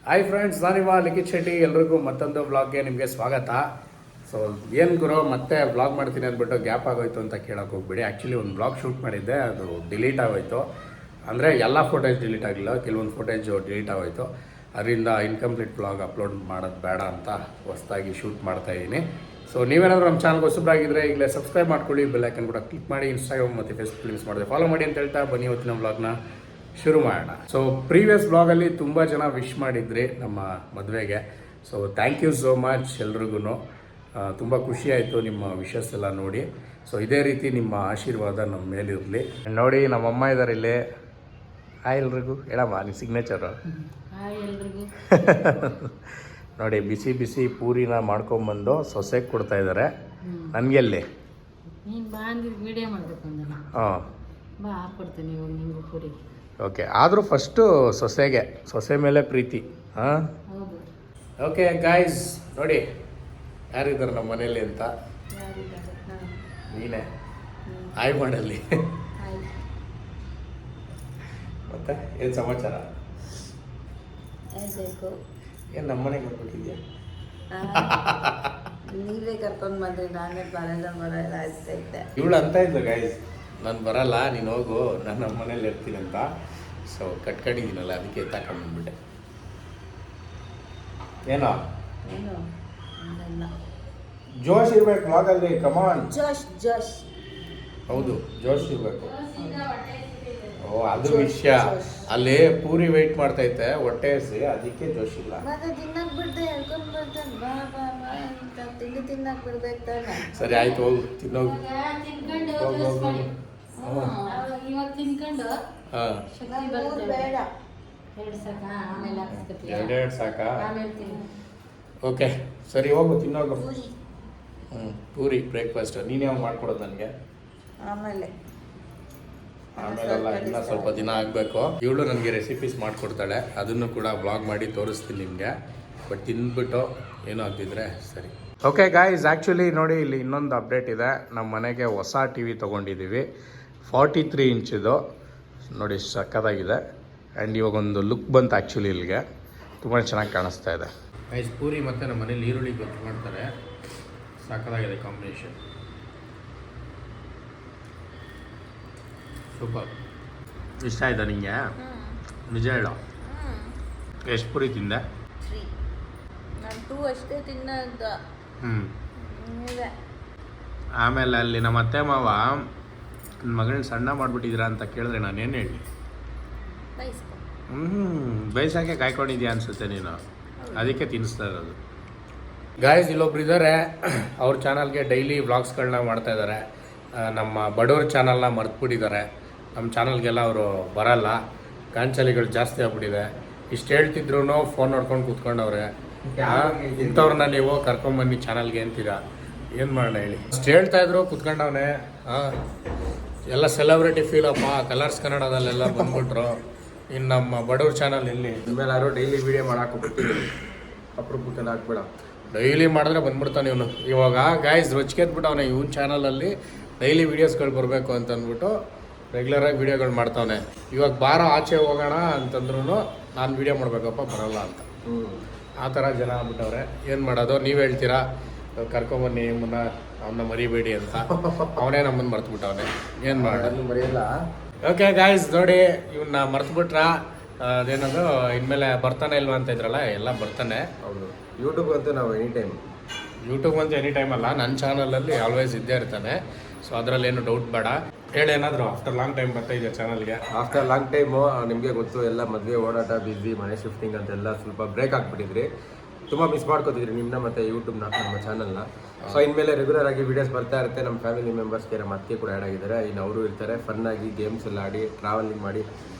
Hi friends, ನಾನಿವ ಲಿಖಿತ್ ಶೆಟ್ಟಿ. ಎಲ್ರಿಗೂ ಮತ್ತೊಂದು ವ್ಲಾಗ್ಗೆ ನಿಮಗೆ ಸ್ವಾಗತ. ಸೊ ಏನು ಗುರು ಮತ್ತೆ ವ್ಲಾಗ್ ಮಾಡ್ತೀನಿ ಅಂದ್ಬಿಟ್ಟು ಗ್ಯಾಪ್ ಆಗೋಯ್ತು ಅಂತ ಕೇಳೋಕೆ ಹೋಗ್ಬಿಡಿ. ಆ್ಯಕ್ಚುಲಿ ಒಂದು ವ್ಲಾಗ್ ಶೂಟ್ ಮಾಡಿದ್ದೆ, ಅದು ಡಿಲೀಟ್ ಆಗೋಯ್ತು. ಅಂದರೆ ಎಲ್ಲ ಫೋಟೇಜ್ ಡಿಲೀಟ್ ಆಗಲಿಲ್ಲ, ಕೆಲವೊಂದು ಫೋಟೇಜು ಡಿಲೀಟ್ ಆಗೋಯ್ತು. ಅದರಿಂದ ಇನ್ಕಂಪ್ಲೀಟ್ ವ್ಲಾಗ್ ಅಪ್ಲೋಡ್ ಮಾಡೋದು ಬೇಡ ಅಂತ ಹೊಸದಾಗಿ ಶೂಟ್ ಮಾಡ್ತಾಯಿದ್ದೀನಿ. ಸೊ ನೀವೇನಾದರೂ ನಮ್ಮ ಚಾನಲ್ಗೆ ಹೊಸಬರಾಗಿದ್ದರೆ ಈಗಲೇ ಸಬ್ಸ್ಕ್ರೈಬ್ ಮಾಡ್ಕೊಳ್ಳಿ, ಬೆಲ್ ಐಕನ್ ಕೂಡ ಕ್ಲಿಕ್ ಮಾಡಿ, ಇನ್ಸ್ಟಾಗ್ರಾಮ್ ಮತ್ತು ಫೇಸ್ಬುಕ್ ಲಿಂಕ್ಸ್ ಮಾಡಿದೆ ಫಾಲೋ ಮಾಡಿ ಅಂತ ಹೇಳ್ತಾ ಬನ್ನಿ ಇವತ್ತಿನ ವ್ಲಾಗ್ನ ಶುರು ಮಾಡೋಣ. ಸೊ ಪ್ರೀವಿಯಸ್ ಬ್ಲಾಗಲ್ಲಿ ತುಂಬ ಜನ ವಿಶ್ ಮಾಡಿದ್ರಿ ನಮ್ಮ ಮದುವೆಗೆ. So thank you so much ಎಲ್ರಿಗೂ. ತುಂಬ ಖುಷಿ ಆಯಿತು ನಿಮ್ಮ ವಿಶಸ್ ಎಲ್ಲ ನೋಡಿ. ಸೊ ಇದೇ ರೀತಿ ನಿಮ್ಮ ಆಶೀರ್ವಾದ ನಮ್ಮ ಮೇಲಿರಲಿ. ನೋಡಿ ನಮ್ಮಮ್ಮ ಇದ್ದಾರೆ ಇಲ್ಲಿ. ಹಾಯ್ ಎಲ್ರಿಗೂ ಹೇಳಮ್ಮ, ನಿಮ್ಮ ಸಿಗ್ನೇಚರು. ನೋಡಿ ಬಿಸಿ ಬಿಸಿ ಪೂರಿನ ಮಾಡ್ಕೊಂಬಂದು ಸೊಸೆಗೆ ಕೊಡ್ತಾ ಇದ್ದಾರೆ. ನನಗೆಲ್ಲಿ ಹಾಂ ಓಕೆ. ಆದರೂ ಫಸ್ಟು ಸೊಸೆ ಮೇಲೆ ಪ್ರೀತಿ. ಹಾಂ ಓಕೆ ಗಾಯ್ಸ್, ನೋಡಿ ಯಾರಿದ್ದಾರೆ ನಮ್ಮ ಮನೇಲಿ ಅಂತ. ನೀನೇ ಹಾಯ್ ಮಾಡಲ್ಲಿ. ಮತ್ತೆ ಏನು ಸಮಾಚಾರ? ಏನು ನಮ್ಮ ಮನೆಗೆ ಬರ್ಬಿಟ್ಟಿದ್ಯಾ? ನೀವೇ ಕರ್ಕೊಂಡು ಬಂದ್ರಿ, ನಾನೇ ಬರಲ್ಲ ಅನಿಸ್ತೈತೆ. ಇವಳು ಅಂತ ಇದ್ಲು ಗೈಸ್, ನಾನು ಬರಲ್ಲ, ನೀನು ಹೋಗು, ನಾನು ನಮ್ಮ ಮನೇಲಿ ಇರ್ತೀನಿ ಅಂತ. ಸೊ ಕಟ್ಕೊಂಡಿದ್ದೀನಲ್ಲ, ಅದಕ್ಕೆ ತಗೊಂಡ್ಬಂದ್ಬಿಟ್ಟೆ. ಏನೋ ಜೋಶ್ ಇರ್ಬೇಕು ವ್ಲಾಗಲ್ಲಿ, ಕಮಾನ್. ಜೋಶ್ ಹೌದು, ಜೋಶ್ ಇರಬೇಕು. ಓ ಅದು ವಿಷಯ. ಅಲ್ಲಿ ಪೂರಿ ವೆಯ್ಟ್ ಮಾಡ್ತೈತೆ ಹೊಟ್ಟೆ ಹಸಿ, ಅದಕ್ಕೆ ಜೋಶ್ ಇಲ್ಲ. ತಿನ್ನಕ್ ಬಿಡ್ದೆ ಹೇಳ್ಕೊಂಡ್ ಬರ್ತಾನೆ. ಬಾ ಬಾ ಬಾ ಅಂತ ತಿನ್ನಕ್ ಬಿಡ್ಬೇಕು ತಾನೆ. ಸರಿ ಆಯ್ತು, ಹೋಗು ತಿನ್ನೋಗು. ಎರಡೆರಡು ಸಾಕಾ? ಓಕೆ ಸರಿ, ಹೋಗು ತಿನ್ನೋಗು. ಪೂರಿ ಬ್ರೇಕ್ಫಾಸ್ಟ್ ನೀನು ಯಾವಾಗ ಮಾಡ್ಕೊಡೋದು ನನಗೆ? ಆಮೇಲೆಲ್ಲ ಇನ್ನೂ ಸ್ವಲ್ಪ ದಿನ ಆಗಬೇಕು. ಇವಳು ನನಗೆ ರೆಸಿಪೀಸ್ ಮಾಡಿಕೊಡ್ತಾಳೆ, ಅದನ್ನು ಕೂಡ ಬ್ಲಾಗ್ ಮಾಡಿ ತೋರಿಸ್ತೀನಿ ನಿಮಗೆ. ಬಟ್ ತಿಂದ್ಬಿಟ್ಟು ಏನೂ ಆಗ್ತಿದ್ರೆ ಸರಿ. ಓಕೆ ಗಾಯ್ಸ್, ಆ್ಯಕ್ಚುಲಿ ನೋಡಿ ಇಲ್ಲಿ ಇನ್ನೊಂದು ಅಪ್ಡೇಟ್ ಇದೆ. ನಮ್ಮ ಮನೆಗೆ ಹೊಸ ಟಿ ವಿ ತೊಗೊಂಡಿದ್ದೀವಿ, 43 ಇಂಚಿದು. ನೋಡಿ ಸಕ್ಕತ್ತಾಗಿದೆ. ಆ್ಯಂಡ್ ಇವಾಗೊಂದು ಲುಕ್ ಬಂತು ಆ್ಯಕ್ಚುಲಿ ಇಲ್ಲಿಗೆ, ತುಂಬ ಚೆನ್ನಾಗಿ ಕಾಣಿಸ್ತಾ ಇದೆ. ಗೈಸ್ ಪೂರಿ ಮತ್ತು ನಮ್ಮ ಮನೇಲಿ ಈರುಳ್ಳಿ ಗೊತ್ತು ಮಾಡ್ತಾರೆ, ಸಕ್ಕತ್ತಾಗಿದೆ ಕಾಂಬಿನೇಷನ್, ಸೂಪರ್. ಇಷ್ಟ ಆಯ್ತಾ ನಿಂಗೆ? ನಿಜ ಹೇಳೋ, ಎಷ್ಟು ಪೂರಿ ತಿಂದೆ? ನಾನು 2 ಅಷ್ಟೇ ತಿನ್ನೋದು. ಆಮೇಲೆ ಅಲ್ಲಿ ನಮ್ಮ ಅತ್ತೆ ಮಾವ ನನ್ನ ಮಗಳನ್ನ ಸಣ್ಣ ಮಾಡಿಬಿಟ್ಟಿದ್ದೀರಾ ಅಂತ ಕೇಳಿದ್ರೆ ನಾನೇನು ಹೇಳಿ? ಬಯಸೋಕ್ಕೆ ಕಾಯ್ಕೊಂಡಿದ್ಯಾ ಅನಿಸುತ್ತೆ ನೀನು, ಅದಕ್ಕೆ ತಿನ್ನಿಸ್ತಾ ಇರೋದು. ಗಾಯ್ಸ್ ಇಲ್ಲೊಬ್ರು ಇದ್ದಾರೆ, ಅವ್ರ ಚಾನಲ್ಗೆ ಡೈಲಿ ವ್ಲಾಗ್ಸ್ಗಳನ್ನ ಮಾಡ್ತಾ ಇದ್ದಾರೆ. ನಮ್ಮ ಬಡವ್ರ ಚಾನಲ್ನ ಮರ್ತ್ಬಿಟ್ಟಿದ್ದಾರೆ. ನಮ್ಮ ಚಾನಲ್ಗೆಲ್ಲ ಅವರು ಬರಲ್ಲ, ಗಾಂಚಲಿಗಳು ಜಾಸ್ತಿ ಆಗ್ಬಿಟ್ಟಿದೆ. ಇಷ್ಟು ಹೇಳ್ತಿದ್ರು ಫೋನ್ ನೋಡ್ಕೊಂಡು ಕೂತ್ಕೊಂಡವ್ರೆ. ಇಂಥವ್ರನ್ನ ನೀವು ಕರ್ಕೊಂಬನ್ನಿ ಚಾನಲ್ಗೆ ಅಂತೀರಾ, ಏನು ಮಾಡೋಣ ಹೇಳಿ? ಅಷ್ಟು ಹೇಳ್ತಾ ಇದ್ರು ಕೂತ್ಕೊಂಡವನೆ. ಎಲ್ಲ ಸೆಲೆಬ್ರಿಟಿ ಫೀಲಪ್ಪ, ಕಲರ್ಸ್ ಕನ್ನಡದಲ್ಲೆಲ್ಲ ಬಂದ್ಬಿಟ್ರು. ಇನ್ನು ನಮ್ಮ ಬಡವ್ರ ಚಾನಲ್ ಎಲ್ಲಿ? ಇನ್ಮೇಲೆ ಯಾರು ಡೈಲಿ ವೀಡಿಯೋ ಮಾಡಾಕೊಬಿಡ್ತೀವಿ, ಅಪ್ರೂಪಕ್ಕೆಲ್ಲ ಹಾಕ್ಬೇಡ. ಡೈಲಿ ಮಾಡಿದ್ರೆ ಬಂದ್ಬಿಡ್ತಾನೆ ಇವನು. ಇವಾಗ ಗಾಯ್ಸ್ ರೊಚ್ಕೆದ್ಬಿಟ್ಟವನೆ ಇವನ ಚಾನಲಲ್ಲಿ ಡೈಲಿ ವೀಡಿಯೋಸ್ಗಳು ಬರಬೇಕು ಅಂತ ಅಂದ್ಬಿಟ್ಟು ರೆಗ್ಯುಲರಾಗಿ ವೀಡಿಯೋಗಳು ಮಾಡ್ತಾವನೆ. ಇವಾಗ ಬಾರ ಆಚೆ ಹೋಗೋಣ ಅಂತಂದ್ರೂ ನಾನು ವೀಡಿಯೋ ಮಾಡಬೇಕಪ್ಪ, ಬರೋಲ್ಲ ಅಂತ. ಆ ಥರ ಜನ ಆಗ್ಬಿಟ್ಟವ್ರೆ. ಏನು ಮಾಡೋದು? ನೀವು ಹೇಳ್ತೀರಾ ಕರ್ಕೊಂಬನ್ನಿ ಅವನ್ನ ಮರಿಬೇಡಿ ಅಂತ. ಅವನೇ ನಮ್ಮನ್ನು ಮರ್ತುಬಿಟ್ಟವನೆ, ಏನು ಮಾಡೋದು? ಮರೆಯಲ್ಲ. ಓಕೆ ಗಾಯ್ಸ್ ನೋಡಿ, ಇವನ್ನ ಮರ್ತುಬಿಟ್ರ ಅದೇನದು ಇನ್ಮೇಲೆ ಬರ್ತಾನೆ ಇಲ್ವಾ ಅಂತ ಇದ್ರಲ್ಲ, ಎಲ್ಲ ಬರ್ತಾನೆ. ಹೌದು, ಯೂಟ್ಯೂಬ್ ಅಂತೂ ನಾವು ಯೂಟ್ಯೂಬ್ ಅಂತೂ ಎನಿ ಟೈಮ್ ಅಲ್ಲ, ನನ್ನ ಚಾನಲಲ್ಲಿ ಆಲ್ವೇಸ್ ಇದ್ದೇ ಇರ್ತಾನೆ. ಸೊ ಅದರಲ್ಲೇನು ಡೌಟ್ ಬೇಡ. ಹೇಳಿ ಏನಾದರೂ ಆಫ್ಟರ್ ಲಾಂಗ್ ಟೈಮ್ ಬರ್ತಾ ಇದೆ ಚಾನಲ್ಗೆ. ಆಫ್ಟರ್ ಲಾಂಗ್ ಟೈಮು ನಿಮಗೆ ಗೊತ್ತು, ಎಲ್ಲ ಮದುವೆ ಓಡಾಟ, ಬಿಸಿ, ಮನೆ ಶಿಫ್ಟಿಂಗ್ ಅಂತೆಲ್ಲ ಸ್ವಲ್ಪ ಬ್ರೇಕ್ ಆಗಿಬಿಟ್ಟಿದ್ರಿ. ತುಂಬ ಮಿಸ್ ಮಾಡ್ಕೋತಿದ್ರಿ ನಿಮ್ಮನ್ನ ಮತ್ತು ಯೂಟ್ಯೂಬ್ನ, ನಮ್ಮ ಚಾನಲ್ನ. ಸೊ ಇನ್ಮೇಲೆ ರೆಗ್ಯುಲರ್ ಆಗಿ ವೀಡಿಯೋಸ್ ಬರ್ತಾ ಇರುತ್ತೆ. ನಮ್ಮ ಫ್ಯಾಮಿಲಿ ಮೆಂಬರ್ಸ್ಗೆ ನಮ್ಮ ಅತ್ತೆ ಕೂಡ ಆ್ಯಡ್ ಆಗಿದ್ದಾರೆ. ಇನ್ನು ಅವರು ಇರ್ತಾರೆ. ಫನ್ನಾಗಿ ಗೇಮ್ಸ್ ಎಲ್ಲ ಆಡಿ, ಟ್ರಾವೆಲಿಂಗ್ ಮಾಡಿ,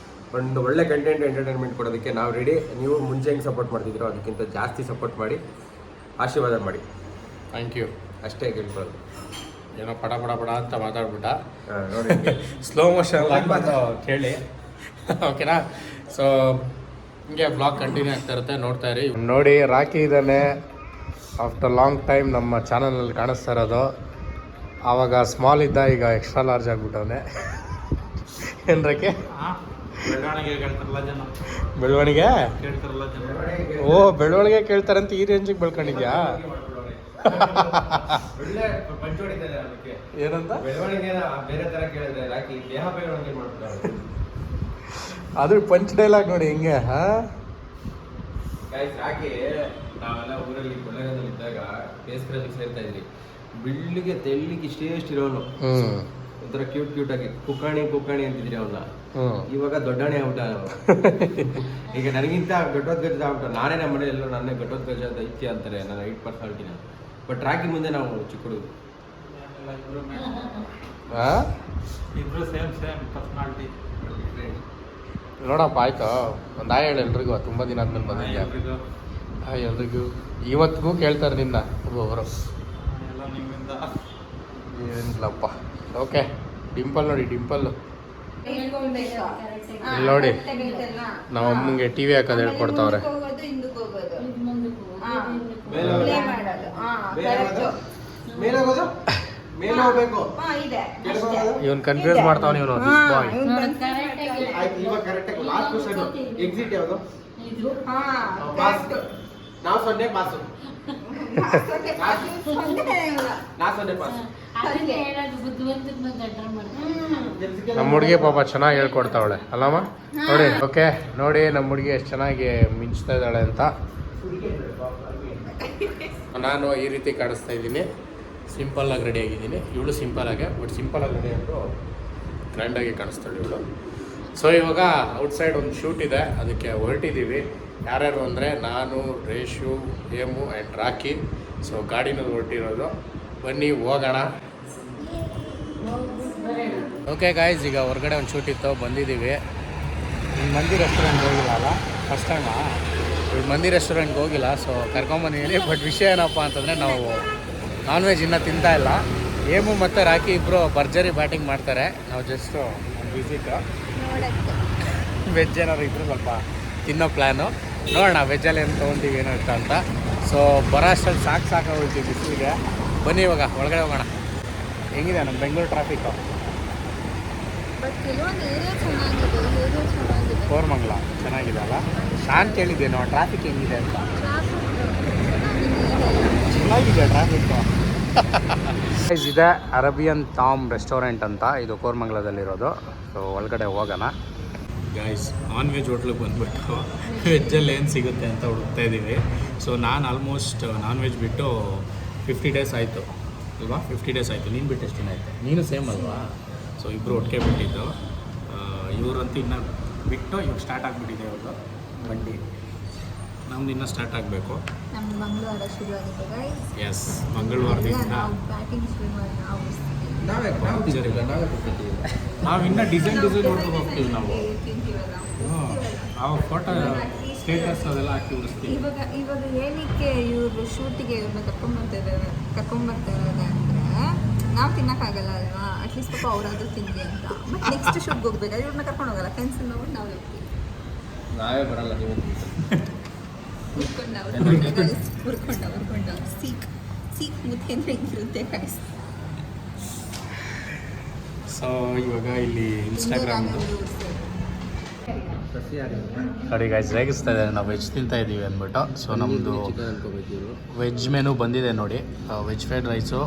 ಒಂದು ಒಳ್ಳೆ ಕಂಟೆಂಟ್ ಎಂಟರ್ಟೈನ್ಮೆಂಟ್ ಕೊಡೋದಕ್ಕೆ ನಾವು ರೆಡಿ. ನೀವು ಮುಂಚೆ ಹೆಂಗೆ ಸಪೋರ್ಟ್ ಮಾಡ್ತಿದ್ದೀರೋ ಅದಕ್ಕಿಂತ ಜಾಸ್ತಿ ಸಪೋರ್ಟ್ ಮಾಡಿ, ಆಶೀರ್ವಾದ ಮಾಡಿ. Thank you. ಅಷ್ಟೇ ಕೇಳ್ಕೊಳ್ಳೋದು. ಏನೋ ಪಡ ಅಂತ ಮಾತಾಡ್ಬಿಟ್ಟ, ನೋಡಿ ಸ್ಲೋ ಮೋಷನ್ ಆಗ್ಬಾರ್ದು ಕೇಳಿ, ಓಕೆನಾ? ಸೊ ಹಿಂಗೆ ಬ್ಲಾಗ್ ಕಂಟಿನ್ಯೂ ಆಗ್ತಾ ಇರುತ್ತೆ, ನೋಡ್ತಾ ಇರಿ. ನೋಡಿ ರಾಕಿ ಇದ್ದಾನೆ, ಆಫ್ಟರ್ ಲಾಂಗ್ ಟೈಮ್ ನಮ್ಮ ಚಾನಲಲ್ಲಿ ಕಾಣಿಸ್ತಾ ಇರೋದು. ಆವಾಗ ಸ್ಮಾಲ್ ಇದ್ದ, ಈಗ ಎಕ್ಸ್ಟ್ರಾ ಲಾರ್ಜ್ ಆಗಿಬಿಟ್ಟವನೆ. ಏನಕ್ಕೆ ಬೆಳವಣಿಗೆ ಕೇಳ್ತಾರಲ್ಲ ಜನ ಬೆಳವಣಿಗೆ ಕೇಳ್ತಾರಲ್ಲ ಜನ ಓ ಬೆಳವಣಿಗೆ ಕೇಳ್ತಾರಂತ ಈ ರೇಂಜಿಗೆ ಬೆಳ್ಕೊಂಡಿದ್ಯಾ ಒಳ್ಳೆ ಪಂಚ್ ಹೊಡಿತಾರೆ ಅದಕ್ಕೆ ಏನಂತ ಬೆಳವಣಿಗೆನ ಬೇರೆ ತರ ಕೇಳಿದ್ರೆ ರಾಕಿ ದೇಹ ಬೆಳವಣಿಗೆ ಮಾಡ್ತಾರೆ ಅದ್ರ ಪಂಚ್ ಡೈಲಾಗ್ ನೋಡಿ ಹೆಂಗೆ ಹಾ ಗೈಸ್ ರಾಕಿ ನಾವೆಲ್ಲ ಊರಲ್ಲಿ ಕೊಳ್ಳೇಗಾಲದಲ್ಲಿ ಇದ್ದಾಗ ಬೇಸಿಗೆಯಲ್ಲಿ ಸೇರ್ತಾ ಇದ್ವಿ ಬಿಳ್ಳಿಗೆ ತೆಳ್ಳಿಗೆ ಇಷ್ಟೇ ಇರೋನು ಒಂಥರ ಕ್ಯೂಟ್ ಆಗಿ ಕುಕ್ಕಾಣಿ ಅಂತಿದ್ರಿ ಅವನ್ನ ಇವಾಗ ದೊಡ್ಡಣೆ ಆಗ್ಬಿಟ್ಟ ಈಗ ನನಗಿಂತ ಘಟೋದ್ಗಜ ಆಗ್ಬಿಟ್ಟ ನಾನೇ ನಮ್ಮ ಮನೇಲಿ ಎಲ್ಲರೂ ನನ್ನೇ ಘಟೋದ್ಗಜ ದೈತ್ಯ ಅಂತಾರೆ ನನ್ನ 8 ಪರ್ಸನಾಲಿಟಿನ ಬಟ್ ರಾಕಿ ಮುಂದೆ ನಾವು ಚಿಕ್ಕ ಹುಡುಗರು ಇಬ್ರು ಸೇಮ್ ಪರ್ಸನಾಲಿಟಿ ನೋಡಪ್ಪ ಆಯ್ತು ಒಂದು ಆಯ್ ಹೇಳು ಎಲ್ರಿಗೂ ತುಂಬ ದಿನ ಆದ್ಮೇಲೆ ಬಂದಿದ್ಯಾ ಹಾಯ್ ಎಲ್ರಿಗೂ ಇವತ್ತಿಗೂ ಕೇಳ್ತಾರೆ ನಿನ್ನ ಒಬ್ಬೊಬ್ಬರು ಎಲ್ಲ ನಿಮ್ಮಿಂದ ಏನಿಲ್ಲಪ್ಪ ಓಕೆ ಡಿಂಪಲ್ ನೋಡಿ ಡಿಂಪಲ್ ಇಲ್ಲಿ ಇಲ್ಲಿ ನೋಡಿ ನಮ್ಮ ಅಮ್ಮಂಗೆ ಟಿ ವಿ ಹಾಕೋದು ಹೇಳ್ಕೊಡ್ತಾವ್ರೆ ಮೇಲೆ ಹೋಗ್ಬೇಕು ಇವನ್ ಕನ್ಫ್ಯೂಸ್ ಮಾಡ್ತಾವ ಇವನು ಬಾಯ್ ಆಯ್ತು ಇವಾಗ ಕರೆಕ್ಟ್ ಲಾಸ್ಟ್ ಕ್ವಶನ್ ಎಕ್ಸಿಟ್ ಯಾವುದು ಪಾಸ್ ನಾವು 0 ಪಾಸ್ ನಾ 0 ಪಾಸ್ ನಮ್ಮ ಹುಡುಗಿ ಪಾಪ ಚೆನ್ನಾಗಿ ಹೇಳ್ಕೊಡ್ತಾವಳೆ ಅಲ್ಲಮ್ಮ ನೋಡಿ ಓಕೆ ನೋಡಿ ನಮ್ಮ ಹುಡುಗಿ ಎಷ್ಟು ಚೆನ್ನಾಗಿ ಮಿಂಚ್ತಾ ಇದ್ದಾಳೆ ಅಂತ ನಾನು ಈ ರೀತಿ ಕಾಣಿಸ್ತಾ ಇದ್ದೀನಿ ಸಿಂಪಲ್ಲಾಗಿ ರೆಡಿ ಆಗಿದ್ದೀನಿ ಇವಳು ಸಿಂಪಲ್ಲಾಗೆ ಬಟ್ ಸಿಂಪಲ್ಲಾಗಿ ರೆಡಿ ಅಂದರು ಗ್ರ್ಯಾಂಡಾಗಿ ಕಾಣಿಸ್ತಾಳೆ ಇವಳು ಸೊ ಇವಾಗ ಔಟ್ಸೈಡ್ ಒಂದು ಶೂಟ್ ಇದೆ ಅದಕ್ಕೆ ಹೊರಟಿದ್ದೀವಿ ಯಾರ್ಯಾರು ಅಂದರೆ ನಾನು ರೇಷು ಹೇಮು ಆ್ಯಂಡ್ ರಾಕಿ ಸೊ ಗಾಡಿನಲ್ಲಿ ಹೊರಟಿರೋದು ಬನ್ನಿ ಹೋಗೋಣ ಓಕೆ ಗಾಯ್ಸ್ ಈಗ ಹೊರಗಡೆ ಒಂದು ಶೂಟ್ ಇತ್ತು ಬಂದಿದ್ದೀವಿ ಮಂದಿ ರೆಸ್ಟೋರೆಂಟ್ಗೆ ಹೋಗಿಲ್ಲ ಅಲ್ಲ ಫಸ್ಟ್ ಟೈಮಾ ಈಗ ಮಂದಿ ರೆಸ್ಟೋರೆಂಟ್ಗೆ ಹೋಗಿಲ್ಲ ಸೊ ಕರ್ಕೊಂಬಂದಿದ್ದೀನಿ ಬಟ್ ವಿಷಯ ಏನಪ್ಪ ಅಂತಂದರೆ ನಾವು ನಾನ್ ವೆಜ್ ಇನ್ನೂ ತಿಂತಾ ಇಲ್ಲ ಹೇಮು ಮತ್ತು ರಾಕಿ ಇಬ್ಬರು ಭರ್ಜರಿ ಬ್ಯಾಟಿಂಗ್ ಮಾಡ್ತಾರೆ ನಾವು ಜಸ್ಟು ವಿಸಿಟು ವೆಜ್ ಏನಾದ್ರು ಇದ್ದರೂ ಸ್ವಲ್ಪ ತಿನ್ನೋ ಪ್ಲ್ಯಾನು ನೋಡೋಣ ವೆಜ್ಜಲ್ಲಿ ಏನು ತೊಗೊತೀವಿ ಏನೋ ಇಷ್ಟ ಅಂತ ಸೊ ಬರೋ ಅಷ್ಟಲ್ಲಿ ಸಾಕಾಗೋಗ್ತೀವಿ ಬಿಸಿಲಿಗೆ ಬನ್ನಿ ಇವಾಗ ಒಳಗಡೆ ಹೋಗೋಣ ಹೆಂಗಿದೆ ನಮ್ಮ ಬೆಂಗಳೂರು ಟ್ರಾಫಿಕ್ಕು ಕೋರಮಂಗಲ ಚೆನ್ನಾಗಿದೆ ಅಲ್ಲ ನಾನು ಕೇಳಿದ್ದೇನು ಟ್ರಾಫಿಕ್ ಹೆಂಗಿದೆ ಅಂತ ಚೆನ್ನಾಗಿದೆ ಟ್ರಾಫಿಕ್ಕು ಇದೆ ಅರೇಬಿಯನ್ ಟಾಮ್ ರೆಸ್ಟೋರೆಂಟ್ ಅಂತ ಇದು ಕೋರಮಂಗಲದಲ್ಲಿರೋದು ಸೊ ಒಳಗಡೆ ಹೋಗೋಣ ಗೈಸ್ ನಾನ್ ವೆಜ್ ಹೋಟ್ಲಿಗೆ ಬಂದುಬಿಟ್ಟು ವೆಜ್ಜಲ್ಲಿ ಏನು ಸಿಗುತ್ತೆ ಅಂತ ಹುಡುಕ್ತಾ ಇದ್ದೀವಿ ಸೊ ನಾನು ಆಲ್ಮೋಸ್ಟ್ ನಾನ್ ವೆಜ್ ಬಿಟ್ಟು 50 ಡೇಸ್ ಆಯಿತು ಅಲ್ವಾ 50 ಡೇಸ್ ಆಯಿತು ನೀನು ಬಿಟ್ಟು ಎಷ್ಟು ದಿನ ಆಯಿತು ನೀನು ಸೇಮ್ ಅಲ್ವಾ ಸೊ ಇಬ್ಬರು ಒಟ್ಟಿಗೆ ಬಿಟ್ಟಿದ್ದು ಇವರಂತೂ ಇನ್ನೂ ಬಿಟ್ಟು ಇವಾಗ ಸ್ಟಾರ್ಟ್ ಆಗಿಬಿಟ್ಟಿದೆ ಇವ್ರದ್ದು ಬಂಡಿ ನಮ್ದು ಇನ್ನೂ ಸ್ಟಾರ್ಟ್ ಆಗಬೇಕು ನಮ್ಮ ಮಂಗಳವಾರ ಶುರು ಆಗಿದೆ ಎಸ್ ಮಂಗಳವಾರದಿಂದ ನಾವು ಇನ್ನೂ ಡಿಸೈನ್ ನೋಡ್ಕೊಂಡು ಹೋಗ್ತೀವಿ ನಾವು ಆ ಫೋಟೋ ಸ್ಟೇಟಸ್ ಅದೆಲ್ಲ ಹಾಕಿ ಉಳಿಸ್ತೀವಿ ಇವಾಗ ಏನಕ್ಕೆ ಇವರು ಶೂಟಿಗೆ ಇವ್ರನ್ನ ಕರ್ಕೊಂಬರ್ತಾರೆ ಅಂದರೆ ನಾವು ತಿನ್ನೋಕ್ಕಾಗಲ್ಲ ಅಲ್ವಾ ಅಟ್ಲೀಸ್ಟ್ ಪಾಪ ಅವರಾದ್ರೂ ತಿನ್ಲಿ ಅಂತ ಬಟ್ ನೆಕ್ಸ್ಟ್ ಶೂಟ್ಗೆ ಹೋಗ್ಬೇಕಾದ್ರೆ ಇವ್ರನ್ನ ಕರ್ಕೊಂಡು ಹೋಗಲ್ಲ ಕ್ಯಾನ್ಸಲ್ ಮಾಡ್ಬಿಟ್ಟು ನಾವು ಹೋಗ್ತೀವಿ ನಾವೇ ಬರಲ್ಲ ನೀವು ಹುರ್ಕೊಂಡು ಸೀಕ್ ಮುದ್ದೆ ಅಂದರೆ ಹಿಂಗಿರುತ್ತೆ ಗಾಯ್ಸ್ ಸೊ ಇವಾಗ ಇಲ್ಲಿ ಇನ್ಸ್ಟಾಗ್ರಾಮ್ ನೋಡಿ ಗಾಯ್ಸ್ ರೇಗಿಸ್ತಾ ಇದ್ದಾರೆ ನಾವು ವೆಜ್ ತಿಂತಾ ಇದ್ದೀವಿ ಅಂದ್ಬಿಟ್ಟು ಸೊ ನಮ್ಮದು ವೆಜ್ ಮೆನು ಬಂದಿದೆ ನೋಡಿ veg fried rice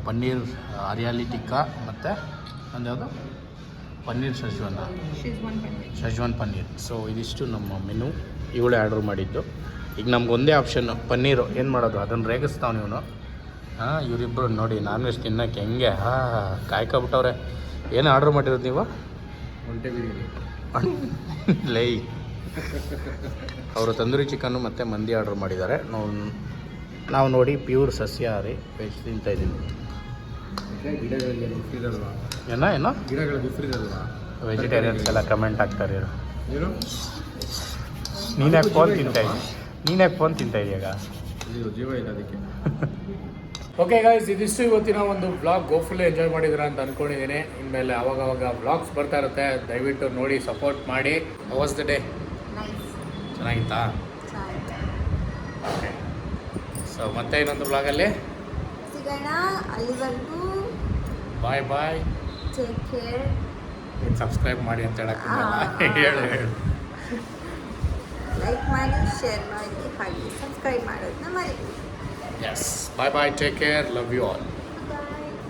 paneer hariyali tikka ಮತ್ತು ಒಂದು ಯಾವುದು ಪನ್ನೀರ್ ಶೆಜ್ವಾನ್ ಪನ್ನೀರ್ ಸೊ ಇದಿಷ್ಟು ನಮ್ಮ ಮೆನು ಇವಳೇ ಆರ್ಡ್ರ್ ಮಾಡಿದ್ದು ಈಗ ನಮ್ಗೆ ಒಂದೇ ಆಪ್ಷನ್ನು ಪನ್ನೀರು ಏನು ಮಾಡೋದು ಅದನ್ನು ರೇಗಿಸ್ತಾವ ನೀವು ಇವರಿಬ್ಬರು ನೋಡಿ ನಾನ್ ವೆಜ್ ತಿನ್ನೋಕ್ಕೆ ಹೆಂಗೆ ಕಾಯ್ಕೊಬಿಟ್ಟವ್ರೆ ಏನು ಆರ್ಡ್ರ್ ಮಾಡಿರೋದು ನೀವು ಒಂಟೆ ಬಿರಿಯಾನಿ ಲೈ ಅವರು ತಂದೂರಿ ಚಿಕನ್ನು ಮತ್ತು ಮಂದಿ ಆರ್ಡ್ರ್ ಮಾಡಿದ್ದಾರೆ ನಾವು ನೋಡಿ ಪ್ಯೂರ್ ಸಸ್ಯಾಹಾರಿ ವೆಜ್ ತಿಂತಾಯಿದ್ದೀವಿ ಗಿಡಗಳಿಗೆ ಬಿಸಿರಲ್ವಾ ಏನೋ ಗಿಡಗಳ ಬಿಸಿರಲ್ವಾ ವೆಜಿಟೇರಿಯನ್ಸ್ ಎಲ್ಲ ಕಮೆಂಟ್ ಆಗ್ತಾರೆ ಇವರು ಏನು ನೀನ್ಯಾಕೆ ಫೋನ್ ತಿಂತಾ ಇದೆಯಾಗ ಜೀವ ಇಲ್ಲ ಅದಕ್ಕೆ ಓಕೆ ಗಾಯ್ಸ್ ಇದಿಷ್ಟು ಇವತ್ತಿನ ಒಂದು ವ್ಲಾಗ್ ಗೋಫುಲ್ ಎಂಜಾಯ್ ಮಾಡಿದ್ರ ಅಂತ ಅಂದ್ಕೊಂಡಿದ್ದೀನಿ ಇನ್ಮೇಲೆ ಅವಾಗವಾಗ ವ್ಲಾಗ್ಸ್ ಬರ್ತಾ ಇರುತ್ತೆ ದಯವಿಟ್ಟು ನೋಡಿ ಸಪೋರ್ಟ್ ಮಾಡಿ ವಾಸ್ ದ ಡೇ ಚೆನ್ನಾಗಿತ್ತಾ ಓಕೆ ಸೊ ಮತ್ತೆ ಇನ್ನೊಂದು ವ್ಲಾಗಲ್ಲಿ ಸಿಗೋಣ ಅಲ್ಲಿವರೆಗೂ ಬಾಯ್ ಟೇಕ್ ಕೇರ್ ನೀನು ಸಬ್ಸ್ಕ್ರೈಬ್ ಮಾಡಿ ಅಂತ ಹೇಳಕ್ಕೆ ಹೇಳು ಹೇಳು. ಲೈಕ್ ಮಾಡಿ, ಶೇರ್ ಮಾಡಿ, ಹಾಗೆ ಸಬ್ಸ್ಕ್ರೈಬ್ ಮಾಡೋದನ್ನ ಮರಿ. Yes bye bye, take care, love you all.